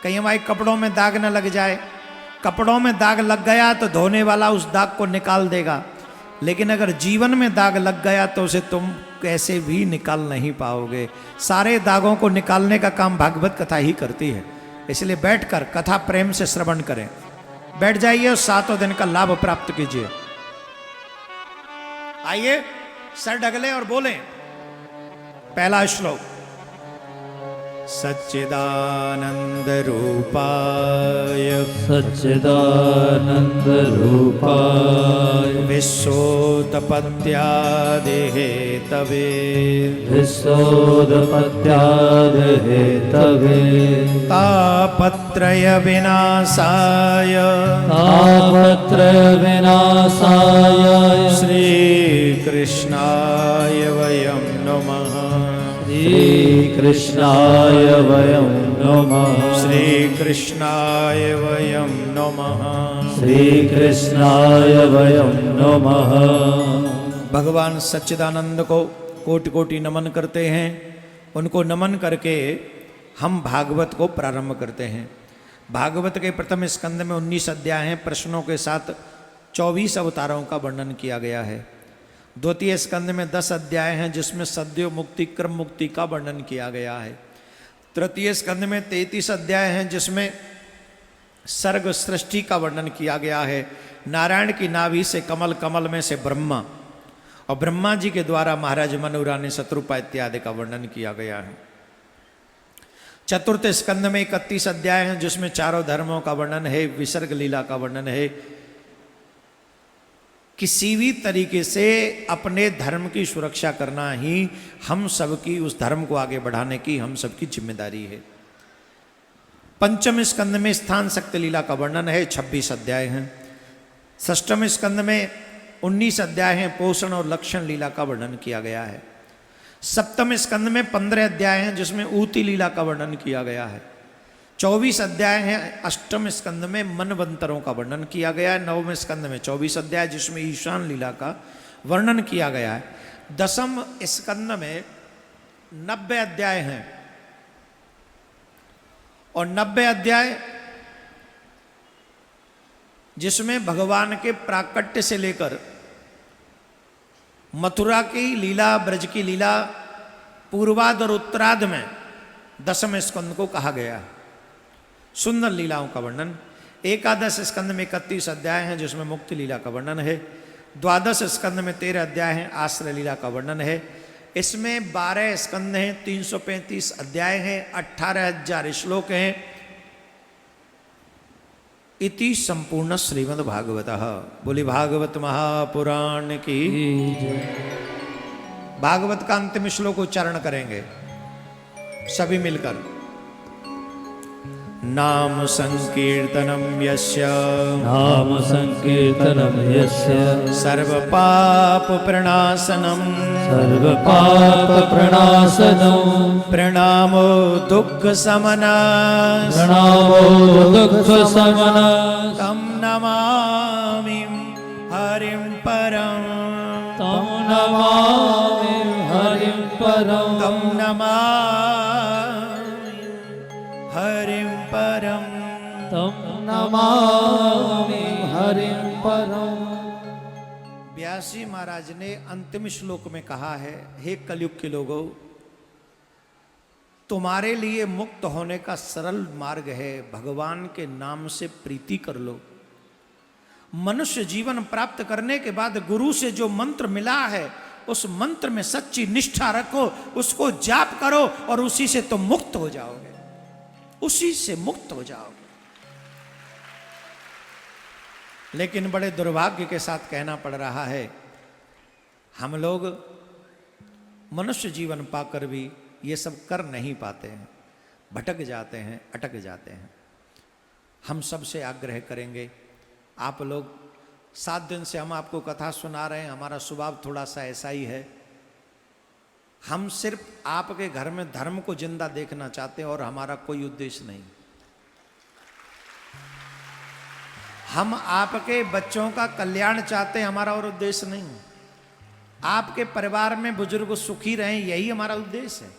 कहीं हमारे कपड़ों में दाग न लग जाए। कपड़ों में दाग लग गया तो धोने वाला उस दाग को निकाल देगा, लेकिन अगर जीवन में दाग लग गया तो उसे तुम कैसे भी निकाल नहीं पाओगे। सारे दागों को निकालने का काम भागवत कथा ही करती है। इसलिए बैठकर कथा प्रेम से श्रवण करें। बैठ जाइए और 7 दिन का लाभ प्राप्त कीजिए। आइए सर ढगले और बोलें पहला श्लोक। सच्चिदानंद रूपाय सच्चिदानंद रूपाय विश्वोत्पत्त्यादि हेतवे विश्वोत्पत्त्यादि हेतवे तापत्रय विनाशाय तापत्रय विनाशाय श्री कृष्णाय वयं नमः। श्री कृष्णाय वयं नमः। श्री कृष्णाय वयं नमः। श्री कृष्णाय वयं नमः। भगवान सच्चिदानंद को कोटि कोटि नमन करते हैं। उनको नमन करके हम भागवत को प्रारंभ करते हैं। भागवत के प्रथम स्कंद में 19 अध्याय हैं। प्रश्नों के साथ 24 अवतारों का वर्णन किया गया है। द्वितीय स्कंद में 10 अध्याय हैं जिसमें सद्यो मुक्ति क्रम मुक्ति का वर्णन किया गया है। तृतीय स्कंद में 33 अध्याय हैं जिसमें सर्ग सृष्टि का वर्णन किया गया है। नारायण की नाभि से कमल, कमल में से ब्रह्मा, और ब्रह्मा जी के द्वारा महाराज मनोरा ने शत्रुपा इत्यादि का वर्णन किया गया है। चतुर्थ स्कंद में 31 अध्याय हैं जिसमें चारों धर्मों का वर्णन है, विसर्ग लीला का वर्णन है। किसी भी तरीके से अपने धर्म की सुरक्षा करना ही हम सबकी, उस धर्म को आगे बढ़ाने की हम सबकी जिम्मेदारी है। पंचम स्कंद में स्थान शक्ति लीला का वर्णन है, 26 अध्याय हैं। षष्ठम स्कंद में 19 अध्याय हैं, पोषण और लक्षण लीला का वर्णन किया गया है। सप्तम स्कंद में 15 अध्याय हैं जिसमें ऊती लीला का वर्णन किया गया है। 24 अध्याय हैं अष्टम स्कंद में मनवंतरों का वर्णन किया गया है। नवम स्कंद में 24 अध्याय जिसमें ईशान लीला का वर्णन किया गया है। दसम स्कंद में 90 अध्याय हैं और 90 अध्याय जिसमें भगवान के प्राकट्य से लेकर मथुरा की लीला, ब्रज की लीला, पूर्वाद और उत्तराद में दसम स्कंद को कहा गया है। सुंदर लीलाओं का वर्णन। एकादश स्कंद में 31 अध्याय हैं जिसमें मुक्ति लीला का वर्णन है। द्वादश स्कंद में 13 अध्याय हैं, आश्रय लीला का वर्णन है। इसमें 12 स्कंद हैं, 335 अध्याय हैं, 18,000 श्लोक हैं। इति संपूर्ण श्रीमद् भागवतः। बोली भागवत महापुराण की। भागवत का अंतिम श्लोक उच्चारण करेंगे सभी मिलकर। नाम संकीर्तनम यस्य नाम संकीर्तनम यस्य सर्व पाप प्रणाशनम सर्व पाप प्रणाशनम प्रणामो दुख समना प्रणामो दुख समना तम नमामि हरिं परम तम नमामि हरिं परम तम नमामि हरिं परम तम नमामि हरिं परम। व्यासी महाराज ने अंतिम श्लोक में कहा है, हे कलयुग के लोगों, तुम्हारे लिए मुक्त होने का सरल मार्ग है, भगवान के नाम से प्रीति कर लो। मनुष्य जीवन प्राप्त करने के बाद गुरु से जो मंत्र मिला है उस मंत्र में सच्ची निष्ठा रखो, उसको जाप करो और उसी से तुम मुक्त हो जाओगे, उसी से मुक्त हो जाओगे। लेकिन बड़े दुर्भाग्य के साथ कहना पड़ रहा है, हम लोग मनुष्य जीवन पाकर भी ये सब कर नहीं पाते हैं, भटक जाते हैं, अटक जाते हैं। हम सबसे आग्रह करेंगे, आप लोग 7 दिन से हम आपको कथा सुना रहे हैं, हमारा स्वभाव थोड़ा सा ऐसा ही है। हम सिर्फ आपके घर में धर्म को जिंदा देखना चाहते हैं और हमारा कोई उद्देश्य नहीं। हम आपके बच्चों का कल्याण चाहते हैं, हमारा और उद्देश्य नहीं। आपके परिवार में बुजुर्ग सुखी रहें, यही हमारा उद्देश्य है।